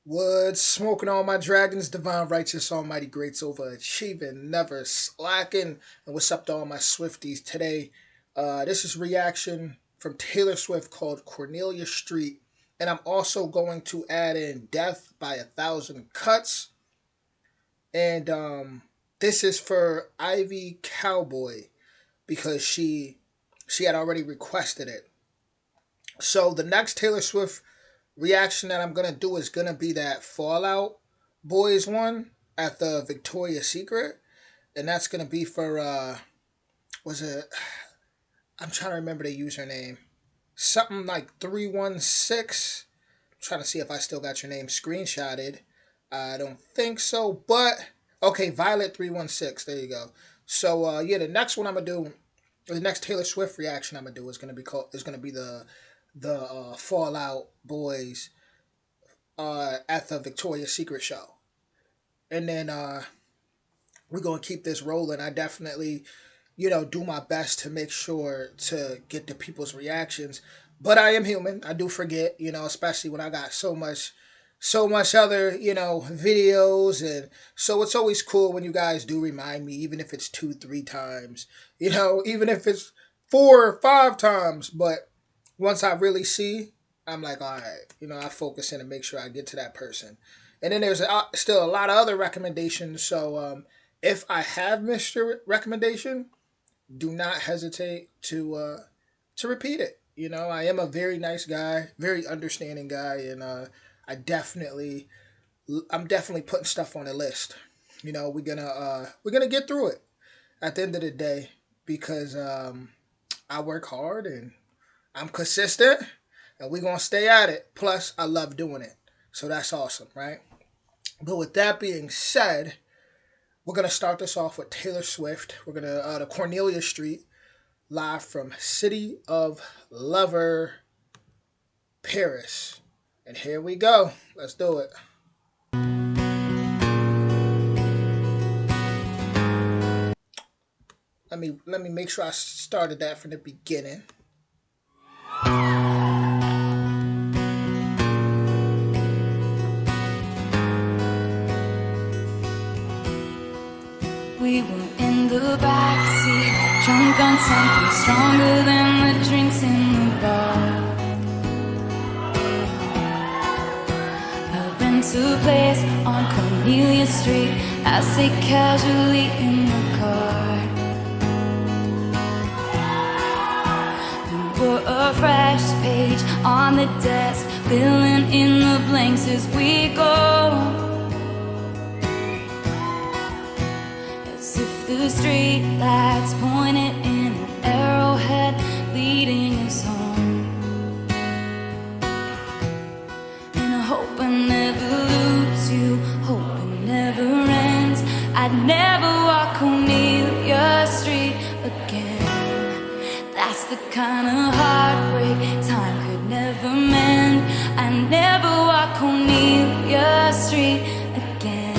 Wood smoking all my dragons, divine, righteous, almighty, greats, overachieving, never slacking. And what's up to all my Swifties today? This is reaction from Taylor Swift called Cornelia Street. And I'm also going to add in Death by a Thousand Cuts. And this is for Ivy Cowboy because she had already requested it. So the next Taylor Swift reaction that I'm gonna do is gonna be that Fallout Boys one at the Victoria's Secret, and that's gonna be for was it? I'm trying to remember the username. Something like 316. I'm trying to see if I still got your name screenshotted. I don't think so, but okay, Violet 316. There you go. So yeah, the next one I'm gonna do, the next Taylor Swift reaction I'm gonna do is gonna be the Fallout Boys at the Victoria's Secret show. And then we're going to keep this rolling. I definitely, do my best to make sure to get to people's reactions. But I am human. I do forget, especially when I got so much other, videos. And so it's always cool when you guys do remind me, even if it's 2, 3 times, even if it's 4 or 5 times. But once I really see, I'm like, all right, I focus in and make sure I get to that person. And then there's still a lot of other recommendations. So if I have missed your recommendation, do not hesitate to repeat it. I am a very nice guy, very understanding guy, and I'm definitely putting stuff on the list. We're gonna get through it at the end of the day because I work hard and I'm consistent, and we're going to stay at it. Plus, I love doing it. So that's awesome, right? But with that being said, we're going to start this off with Taylor Swift. We're going to, the Cornelia Street, live from City of Lover, Paris. And here we go. Let's do it. Let me make sure I started that from the beginning. We were in the backseat, drunk on something stronger than the drinks in the bar. I rent a place on Cornelia Street. I sit casually in the car. We were a fresh page on the desk, filling in the blanks as we go. The street lights pointed in an arrowhead, leading us home. And I hope I never lose you, hope it never ends. I'd never walk Cornelia Street again. That's the kind of heartbreak time could never mend. I'd never walk Cornelia Street again.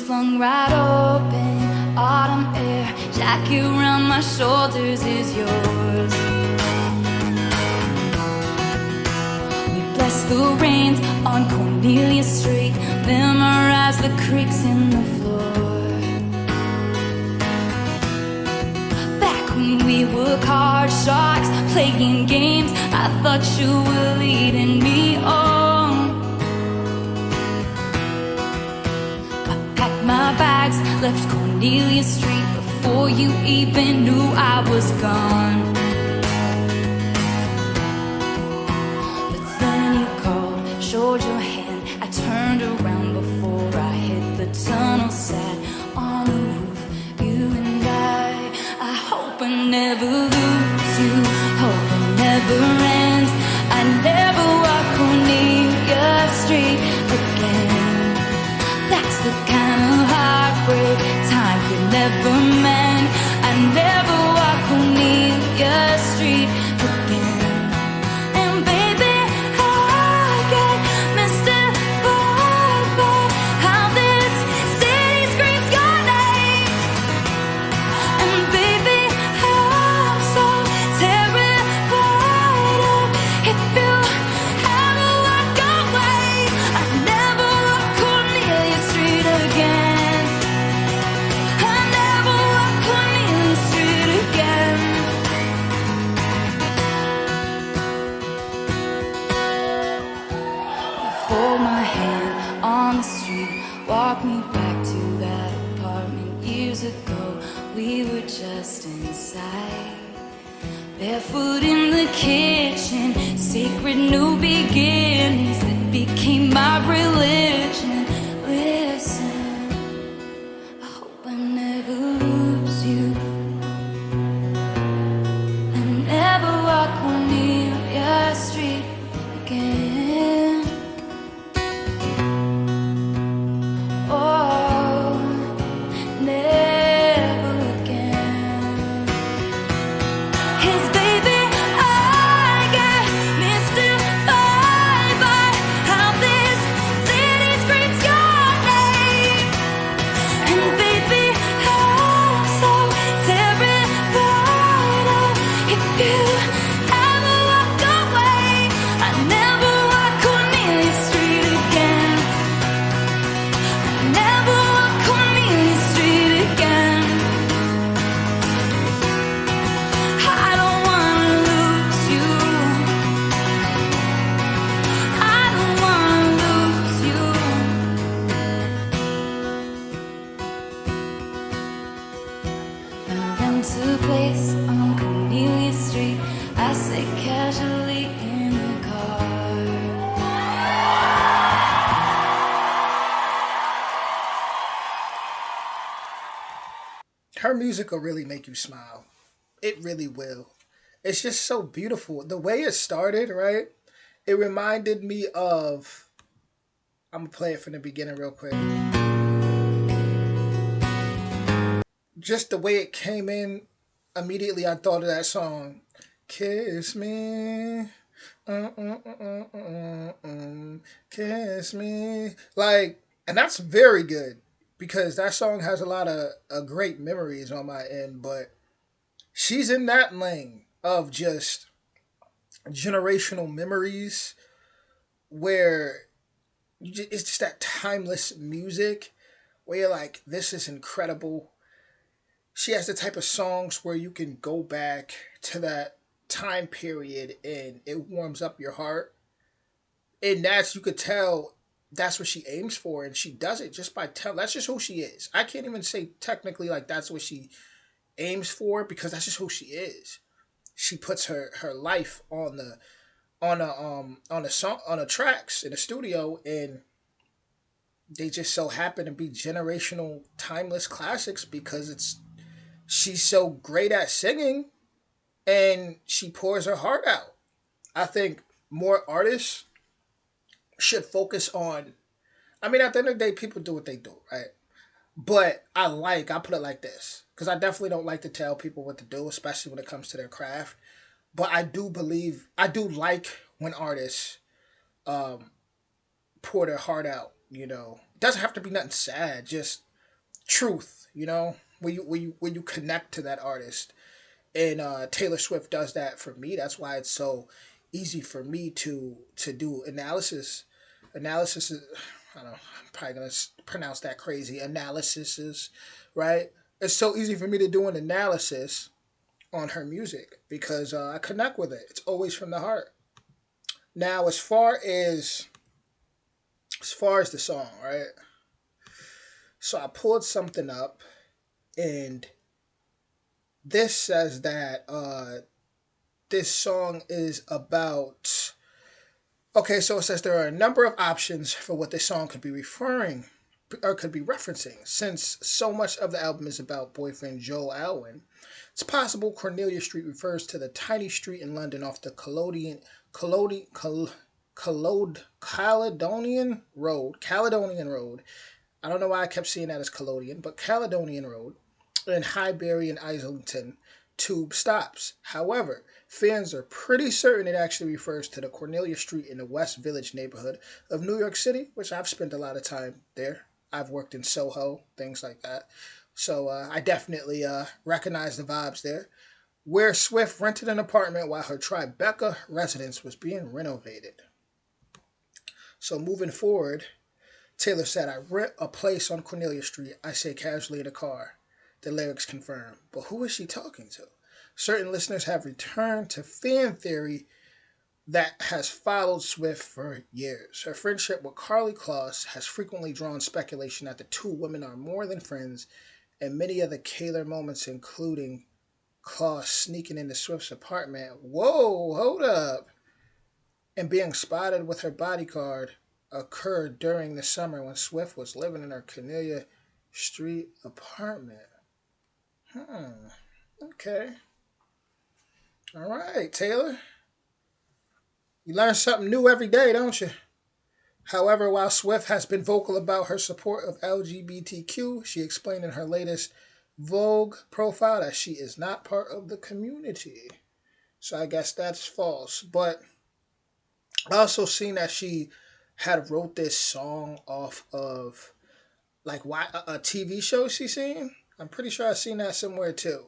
Flung right open, autumn air, jacket around my shoulders is yours. We bless the rains on Cornelia Street, memorize the creaks in the floor. Back when we were card sharks, playing games, I thought you were leading me on. My bags left Cornelia Street before you even knew I was gone. But then you called, showed your hand. I turned around before I hit the tunnel, sat on the roof, you and I hope I never lose you, hope it never ends. I never walk Cornelia Street street. Walk me back to that apartment years ago. We were just inside, barefoot in the kitchen, sacred new beginnings that became my religion. Listen, I hope I never lose you. I never walk on your street again. Oh, never again. 'Cause baby, I get mystified by how this city screams your name. And baby, I'm so terrified of if you ever walk away. I never walk Cornelia Street again. I never walk Cornelia Street again. I don't wanna lose you. I don't wanna lose you. I rent a place on Cornelia Street. I sit casually in the car. Her music will really make you smile. It really will. It's just so beautiful. The way it started, right? It reminded me of. I'm gonna play it from the beginning real quick. Just the way it came in, immediately I thought of that song. Kiss me, kiss me. Like, and that's very good because that song has a lot of great memories on my end, but she's in that lane of just generational memories where it's just that timeless music where you're like, this is incredible. She has the type of songs where you can go back to that time period and it warms up your heart. And that's, you could tell that's what she aims for. And she does it just by telling, that's just who she is. I can't even say technically like that's what she aims for because that's just who she is. She puts her life on the song, on the tracks in the studio, and they just so happen to be generational timeless classics because it's she's so great at singing and she pours her heart out. I think more artists should focus on, I mean, at the end of the day, people do what they do, right? But I put it like this, because I definitely don't like to tell people what to do, especially when it comes to their craft. But I do like when artists um, pour their heart out. It doesn't have to be nothing sad, just truth. When you connect to that artist, and Taylor Swift does that for me. That's why it's so easy for me to do analysis. Analysis is, I don't know, I'm probably gonna pronounce that crazy. Analysis is right. It's so easy for me to do an analysis on her music because I connect with it. It's always from the heart. Now, as far as the song, right? So I pulled something up, and this says that this song is about. Okay, so it says there are a number of options for what this song could be referring or could be referencing. Since so much of the album is about boyfriend Joel Alwyn, it's possible Cornelia Street refers to the tiny street in London off the Caledonian Road. I don't know why I kept seeing that as Collodion, but Caledonian Road in Highbury and Islington tube stops. However, fans are pretty certain it actually refers to the Cornelia Street in the West Village neighborhood of New York City, which I've spent a lot of time there. I've worked in Soho, things like that. So I definitely recognize the vibes there, where Swift rented an apartment while her Tribeca residence was being renovated. So moving forward, Taylor said, I rent a place on Cornelia Street. I say casually in a car. The lyrics confirm. But who is she talking to? Certain listeners have returned to fan theory that has followed Swift for years. Her friendship with Carly Kloss has frequently drawn speculation that the two women are more than friends, and many of the Kaler moments, including Kloss sneaking into Swift's apartment, whoa, hold up, and being spotted with her bodyguard, occurred during the summer when Swift was living in her Cornelia Street apartment. Hmm. Okay. All right, Taylor. You learn something new every day, don't you? However, while Swift has been vocal about her support of LGBTQ, she explained in her latest Vogue profile that she is not part of the community. So I guess that's false. But I also seen that she had wrote this song off of like why a TV show she seen. I'm pretty sure I seen that somewhere too.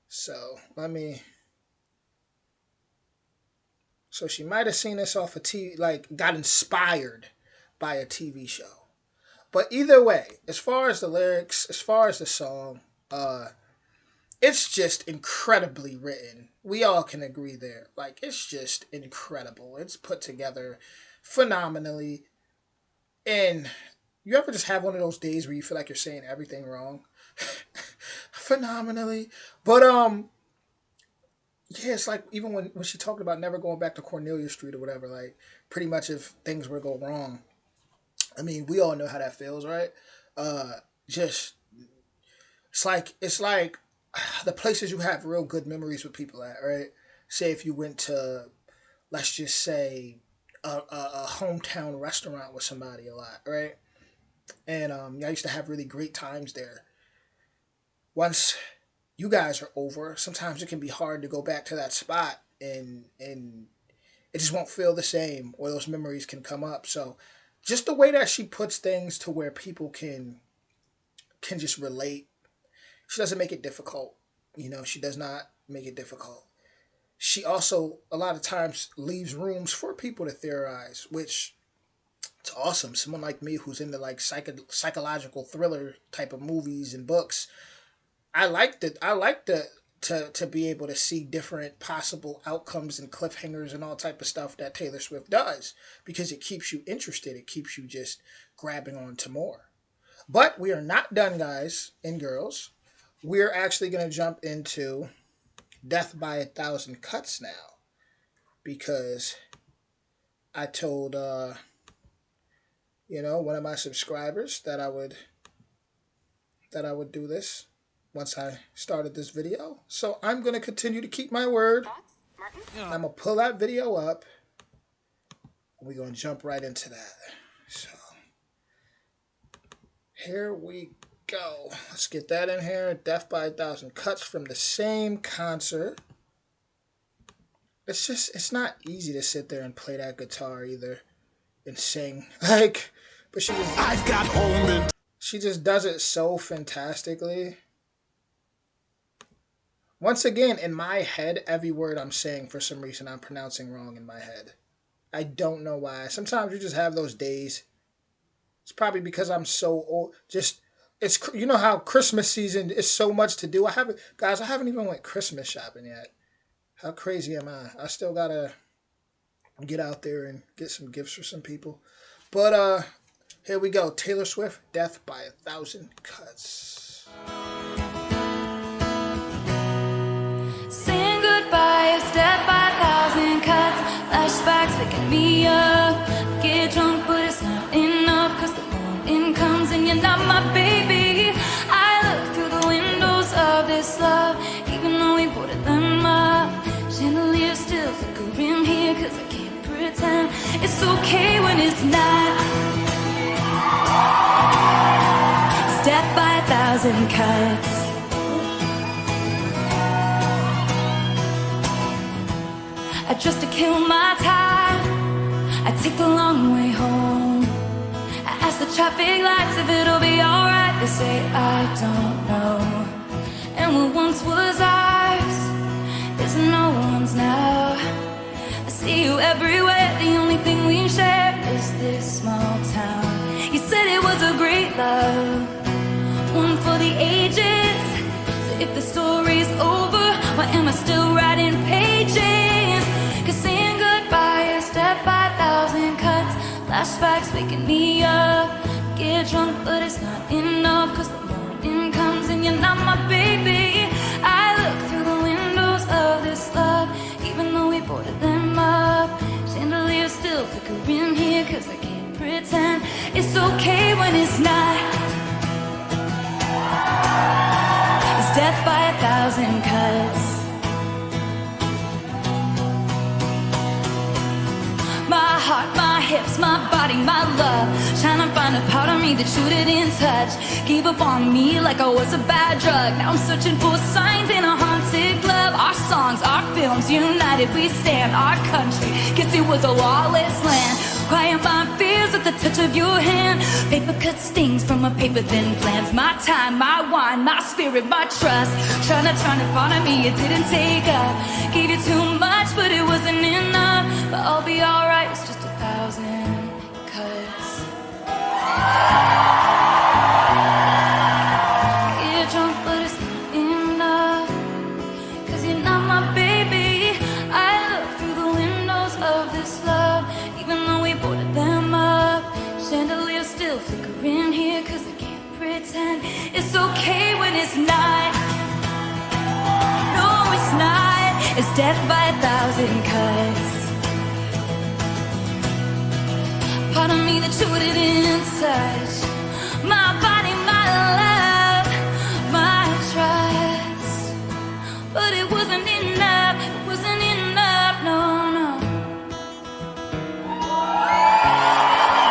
So let me. So she might have seen this off a TV, like got inspired by a TV show. But either way, as far as the lyrics, as far as the song, it's just incredibly written. We all can agree there. Like it's just incredible. It's put together phenomenally. And you ever just have one of those days where you feel like you're saying everything wrong? Phenomenally. But yeah, it's like even when she talked about never going back to Cornelia Street or whatever, like pretty much if things were to go wrong. I mean, we all know how that feels, right? Just it's like the places you have real good memories with people at, right? Say if you went to, let's just say, a hometown restaurant with somebody a lot, right? And I used to have really great times there. Once you guys are over, sometimes it can be hard to go back to that spot, and it just won't feel the same, or those memories can come up. So just the way that she puts things to where people can just relate. She doesn't make it difficult. She does not make it difficult. She also a lot of times leaves rooms for people to theorize, which it's awesome. Someone like me who's into like psychological thriller type of movies and books, I like to be able to see different possible outcomes and cliffhangers and all type of stuff that Taylor Swift does, because it keeps you interested. It keeps you just grabbing on to more. But we are not done, guys and girls. We're actually going to jump into Death by a Thousand Cuts now, because I told one of my subscribers that I would do this once I started this video. So I'm going to continue to keep my word. I'm going to pull that video up, and we're going to jump right into that. So here we go. Let's get that in here. Death by a Thousand Cuts from the same concert. It's not easy to sit there and play that guitar either and sing. But she just does it so fantastically. Once again, in my head, every word I'm saying, for some reason, I'm pronouncing wrong in my head. I don't know why. Sometimes you just have those days. It's probably because I'm so old. It's how Christmas season is so much to do. I haven't even went Christmas shopping yet. How crazy am I? I still gotta get out there and get some gifts for some people. But here we go. Taylor Swift, Death by a Thousand Cuts. Saying goodbye, step by a thousand cuts. Flashbacks picking me up. Get drunk, but it's not enough, 'cause the morning comes and you're not my baby. I look through the windows of this love, even though we boarded them up. Chandelier still flickering here, 'cause I can't pretend it's okay when it's not. Step by a thousand cuts. I just to kill my time, I take the long way home. I ask the traffic lights if it'll be alright. They say I don't know. And what once was ours is no one's now. I see you everywhere, the only thing we share is this small town. You said it was a great love, one for the ages. So if the story's over, why am I still writing pages? 'Cause saying goodbye Flashbacks waking me up. Get drunk, but it's not enough, cause the morning comes and you're not my baby. I look through the windows of this love, even though we boarded them up. Chandeliers still flickering here, cause I can't pretend it's okay when it's not. It's death by 1,000 cuts. My heart, my hips, my body, my love, trying to find a part of me that you didn't touch. Gave up on me like I was a bad drug. Now I'm searching for signs in a haunted glove. Our songs, our films, united we stand. Our country, guess it was a lawless land. Quiet my fears with the touch of your hand. Paper cut stings from a paper thin plans. My time, my wine, my spirit, my trust. Trying to find me, it didn't take up. Gave you too much, but it wasn't enough. But I'll be alright, it's just 1,000 cuts. Get drunk, but it's not enough, cause you're not my baby. I look through the windows of this love, even though we boarded them up. Chandeliers still flickering here, cause I can't pretend it's okay when it's not. No, it's not. It's death by 1,000 cuts. Part of me that you didn't touch. My body, my love, my trust. But it wasn't enough, it wasn't enough, no, no.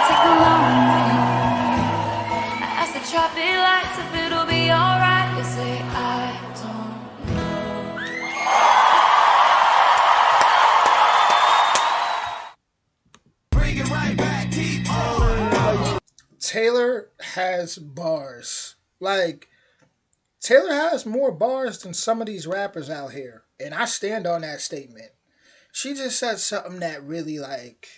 Take the long way. I ask the traffic lights if it'll be alright. You say I don't know. Bring it right back, keep on. Taylor has bars. Like, Taylor has more bars than some of these rappers out here. And I stand on that statement. She just said something that really, like,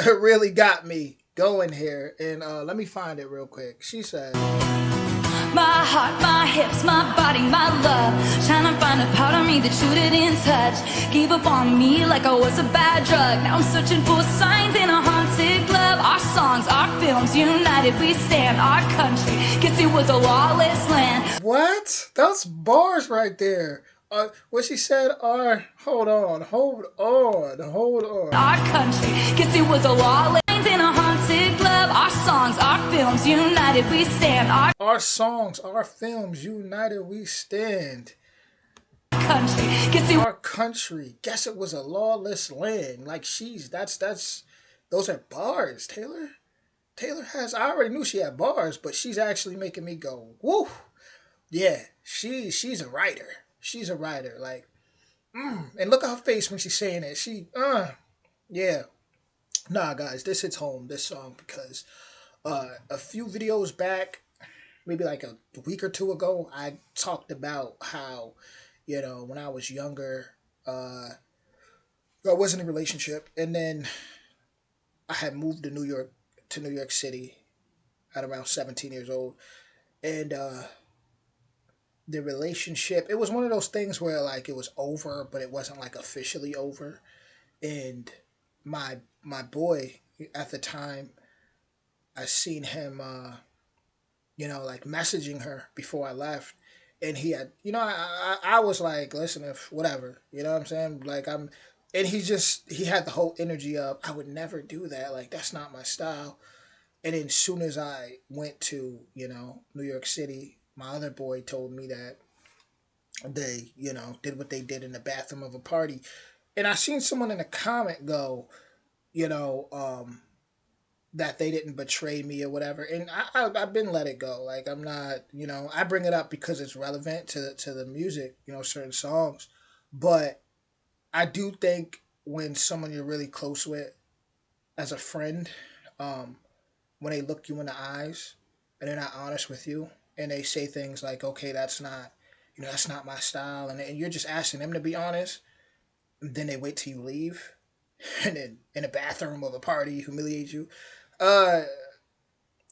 really got me going here. And let me find it real quick. She said, My heart, my hips, my body, my love, trying to find a part of me that you didn't touch. Gave up on me like I was a bad drug. Now I'm searching for signs in a haunted glove. Our songs, our films, united we stand. Our country, guess it was a lawless land. what? Those bars right there. What she said are, hold on. Our country, guess it was a lawless land in a haunted glove. Our songs, our films, united we stand. Our songs, our films, united we stand. Country, guess it Our country, guess it was a lawless land. Like those are bars, Taylor. Taylor has, I already knew she had bars, but she's actually making me go, woo. Yeah, she's a writer. She's a writer. Like, and look at her face when she's saying it. Yeah. Nah, guys, this hits home, this song, because a few videos back, maybe like a week or two ago, I talked about how, when I was younger, I was in a relationship, and then I had moved to New York City at around 17 years old, and the relationship, it was one of those things where like it was over, but it wasn't like officially over, and my boy at the time, I seen him, like messaging her before I left, and he had, I was like, listen, if whatever, you know what I'm saying, like and he had the whole energy of, I would never do that, like that's not my style. And then as soon as I went to, New York City, my other boy told me that they, did what they did in the bathroom of a party. And I seen someone in a comment go, you know, that they didn't betray me or whatever. And I've been let it go. Like, I'm not, I bring it up because it's relevant to the music, certain songs. But I do think when someone you're really close with as a friend, um, when they look you in the eyes and they're not honest with you and they say things like, okay, that's not my style. And you're just asking them to be honest. And then they wait till you leave and then in a bathroom of a party humiliate you. Uh,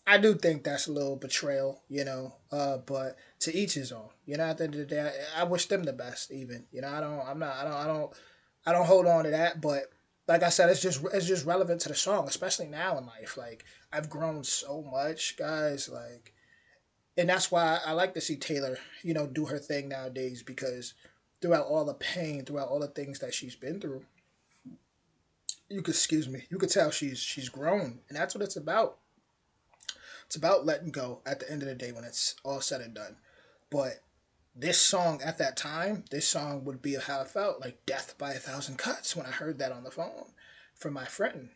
I do think that's a little betrayal, but to each his own. At the end of the day, I wish them the best. Even, I don't hold on to that. But like I said, it's just relevant to the song, especially now in life. Like I've grown so much, guys. Like, and that's why I like to see Taylor, do her thing nowadays because throughout all the pain, throughout all the things that she's been through, you could tell she's grown, and that's what it's about. It's about letting go at the end of the day when it's all said and done. But this song at that time, this song would be how I felt, like death by a thousand cuts when I heard that on the phone from my friend.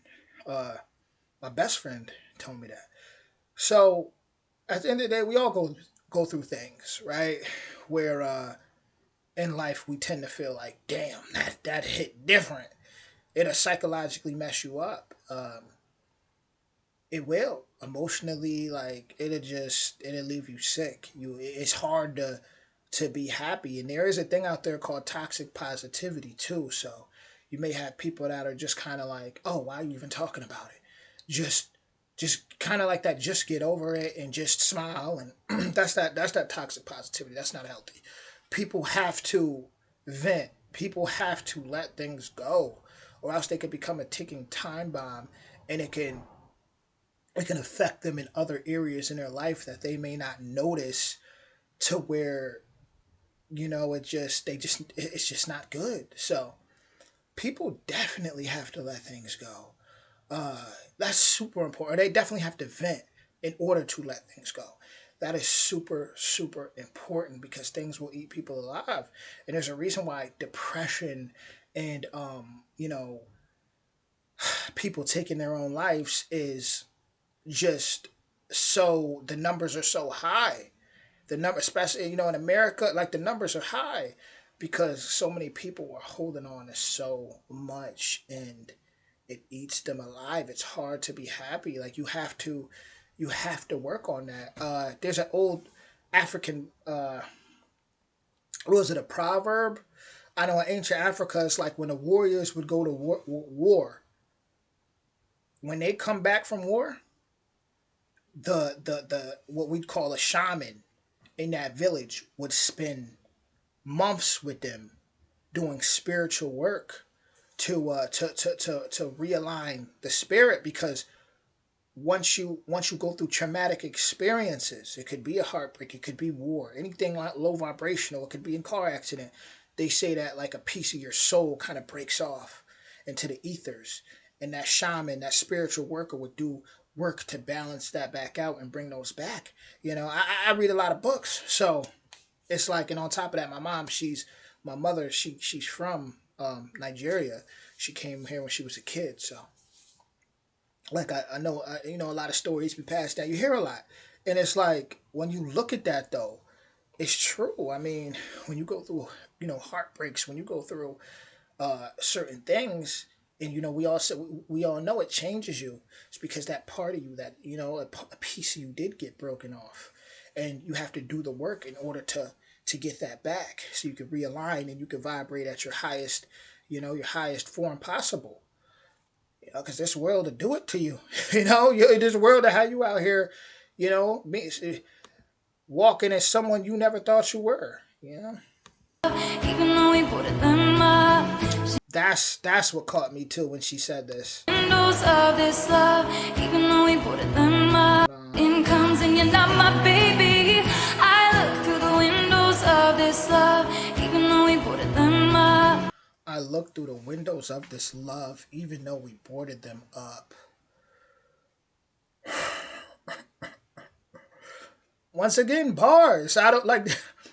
Uh, my best friend told me that. So at the end of the day, we all go through things, right? Where in life we tend to feel like, damn, that hit different. It'll psychologically mess you up. It will emotionally, like it'll leave you sick. It's hard to be happy, and there is a thing out there called toxic positivity too. So you may have people that are just kind of like, oh, why are you even talking about it? Just just kind of like that. Just get over it and just smile, and that's that toxic positivity. That's not healthy. People have to vent. People have to let things go, or else they could become a ticking time bomb, and it can affect them in other areas in their life that they may not notice, to where it's just not good. So people definitely have to let things go. uh that's super important. They definitely have to vent in order to let things go. That is super super important because things will eat people alive. And there's a reason why depression and people taking their own lives is just, so the numbers are so high. The number, especially in America, like the numbers are high because so many people are holding on to so much, and it eats them alive. It's hard to be happy. Like you have to work on that. There's an old African, what was it, a proverb? I know in ancient Africa, it's like when the warriors would go to war, when they come back from war, the what we'd call a shaman in that village would spend months with them doing spiritual work to realign the spirit. Because once you go through traumatic experiences, it could be a heartbreak, it could be war, anything like low vibrational, it could be in car accident. They say that like a piece of your soul kind of breaks off into the ethers, and that shaman, that spiritual worker, would do work to balance that back out and bring those back. I read a lot of books, so it's like, and on top of that, my mother, she's from Nigeria. She came here when she was a kid, so like I know, a lot of stories be passed down. You hear a lot, and it's like when you look at that though, it's true. I mean, when you go through heartbreaks, when you go through certain things, and we all know it changes you. It's because that part of you, that a piece of you did get broken off, and you have to do the work in order to get that back, so you can realign and you can vibrate at your highest form possible. Because this world to do it to you. This world to have you out here, walking as someone you never thought you were. Even though we put them up, That's what caught me too when she said this. windows of this love. Even though we put them up, in comes and you're not my baby. I look through the windows of this love. Even though we put them up. I looked through the windows of this love, even though we boarded them up. Once again, bars. I don't like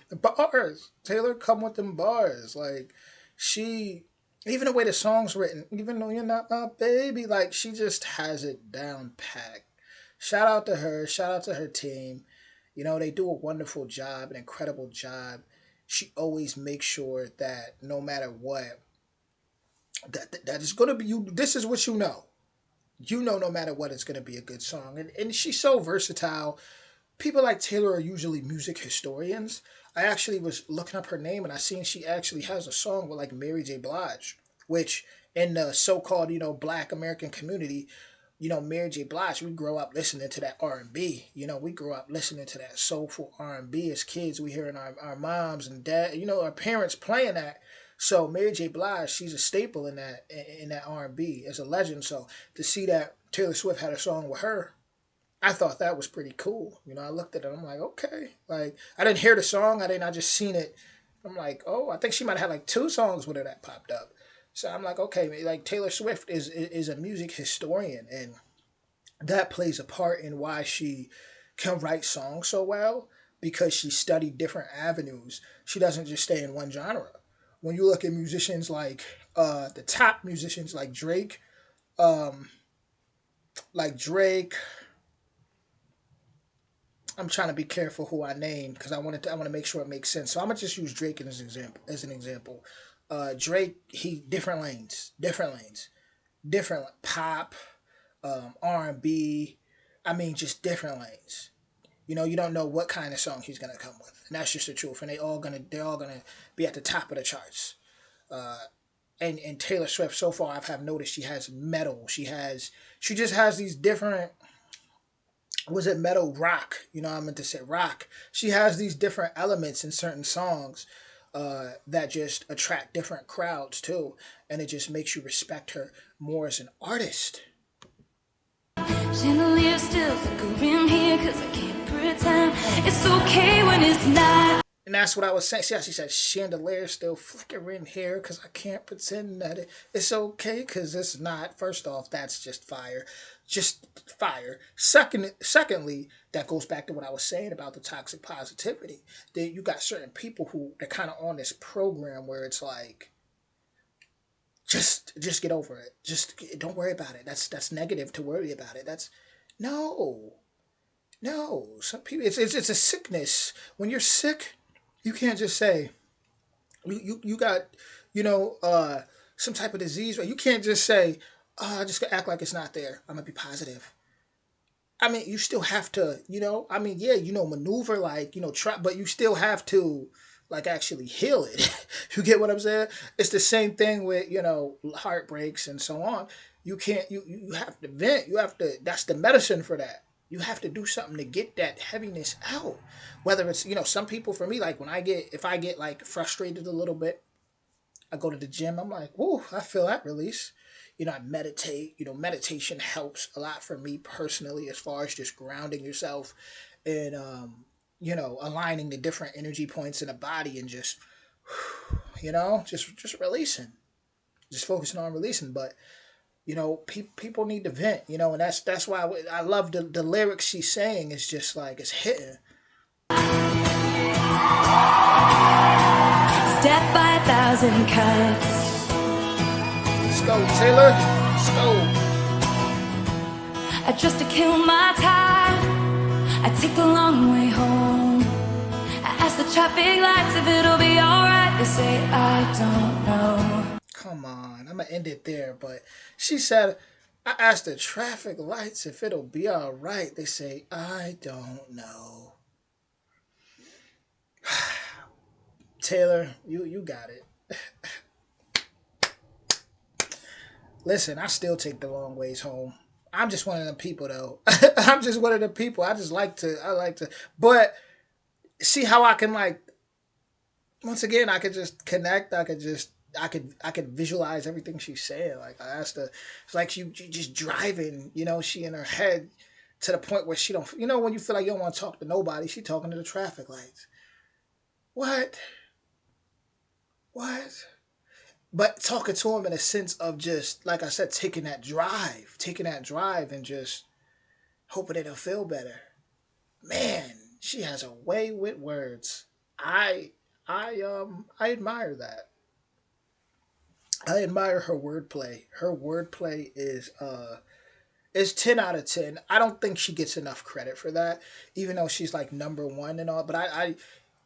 the bars. Taylor come with them bars. Like she, even the way the song's written, even though you're not my baby, like she just has it down packed. Shout out to her. Shout out to her team. They do a wonderful job, an incredible job. She always makes sure that no matter what, that is gonna be you. This is what you know. No matter what, it's gonna be a good song, and she's so versatile. People like Taylor are usually music historians. I actually was looking up her name, and I seen she actually has a song with like Mary J. Blige, which in the so-called Black American community, Mary J. Blige, we grow up listening to that R&B. We grow up listening to that soulful R&B as kids. We hearing our moms and dad, our parents playing that. So Mary J. Blige, she's a staple in that R&B as a legend. So to see that Taylor Swift had a song with her, I thought that was pretty cool. You know, I looked at it, I'm like, okay. Like I didn't hear the song, I just seen it. I'm like, oh, I think she might have had like two songs with her that popped up. So I'm like, okay, like Taylor Swift is a music historian, and that plays a part in why she can write songs so well because she studied different avenues. She doesn't just stay in one genre. When you look at musicians like the top musicians um, like Drake, I'm trying to be careful who I name because I want to make sure it makes sense. So I'm gonna just use Drake as an example. Drake, he different lanes, different pop, R&B. I mean, just different lanes. You know, you don't know what kind of song he's gonna come with, and that's just the truth. And they're all gonna be at the top of the charts. Uh, and Taylor Swift, so far, have noticed she has metal. She just has these different, was it metal rock? You know, I meant to say rock. She has these different elements in certain songs that just attract different crowds too, and it just makes you respect her more as an artist. Chandelier still flickering here, cause I can't pretend it's okay when it's not. And that's what I was saying. See how she said chandelier still flickering here because I can't pretend that it's okay because it's not. First off, that's just fire. Secondly, that goes back to what I was saying about the toxic positivity. That you got certain people who are kind of on this program where it's like, just get over it. Just don't worry about it. That's negative to worry about it. That's no, no. Some people, it's a sickness. When you're sick, you can't just say you got you know some type of disease. Right? You can't just say, oh, I just gotta act like it's not there. I'm gonna be positive. I mean, you still have to, I mean, yeah, maneuver, like, try, but you still have to, like, actually heal it. You get what I'm saying? It's the same thing with, heartbreaks and so on. You can't, you have to vent. You have to, that's the medicine for that. You have to do something to get that heaviness out. Whether it's, some people, for me, like, if I get, like, frustrated a little bit, I go to the gym. I'm like, whoo, I feel that release. I meditate. Meditation helps a lot for me personally as far as just grounding yourself and, aligning the different energy points in the body and just, just releasing, just focusing on releasing. But, people need to vent, and that's why I love the lyrics she's saying. It's just like, it's hitting. Death by 1,000 cuts. Let's go, Taylor. Let's go. Just to kill my time, I take the long way home. I ask the traffic lights if it'll be alright. They say I don't know. Come on, I'm gonna end it there. But she said, I asked the traffic lights if it'll be alright. They say I don't know. Taylor, you got it. Listen, I still take the long ways home. I'm just one of the people though. I'm just one of the people. I like to but see how I can, like, once again, I could just connect, I could visualize everything she's saying. Like, I asked her, it's like she just driving, she in her head to the point where she don't, when you feel like you don't want to talk to nobody, she talking to the traffic lights. What? What? But talking to him in a sense of just, like I said, taking that drive and just hoping it'll feel better. Man, she has a way with words. I admire that. I admire her wordplay. Her wordplay is 10 out of 10. I don't think she gets enough credit for that, even though she's like number one and all. But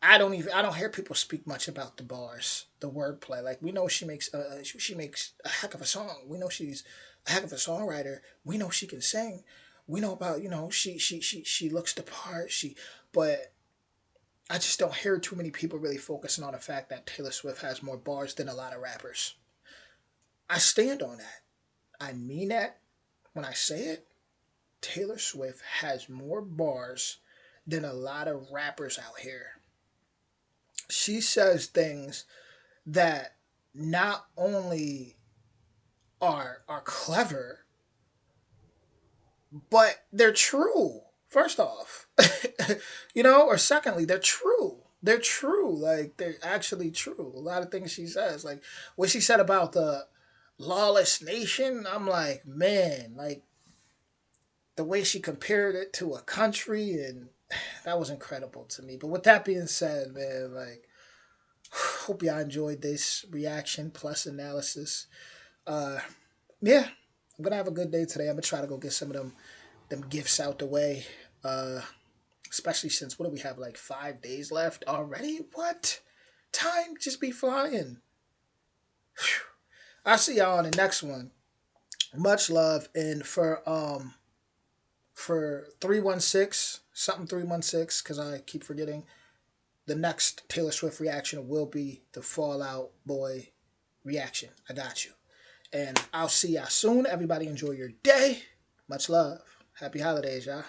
I don't hear people speak much about the bars, the wordplay. Like, we know she makes a heck of a song. We know she's a heck of a songwriter. We know she can sing. We know about, she looks the part. But I just don't hear too many people really focusing on the fact that Taylor Swift has more bars than a lot of rappers. I stand on that. I mean that when I say it. Taylor Swift has more bars than a lot of rappers out here. She says things that not only are clever, but they're true. First off, or secondly, they're true. They're true. Like they're actually true. A lot of things she says, like what she said about the lawless nation. I'm like, man, like the way she compared it to a country, and that was incredible to me. But with that being said, man, like hope y'all enjoyed this reaction plus analysis. Uh, yeah, I'm gonna have a good day today. I'm gonna try to go get some of them gifts out the way. Uh, Especially since what do we have, like 5 days left already? What? Time just be flying. Whew. I'll see y'all on the next one. Much love, and for 316 something 316, because I keep forgetting, the next Taylor Swift reaction will be the Fallout Boy reaction. I got you. And I'll see y'all soon. Everybody enjoy your day. Much love. Happy holidays, y'all.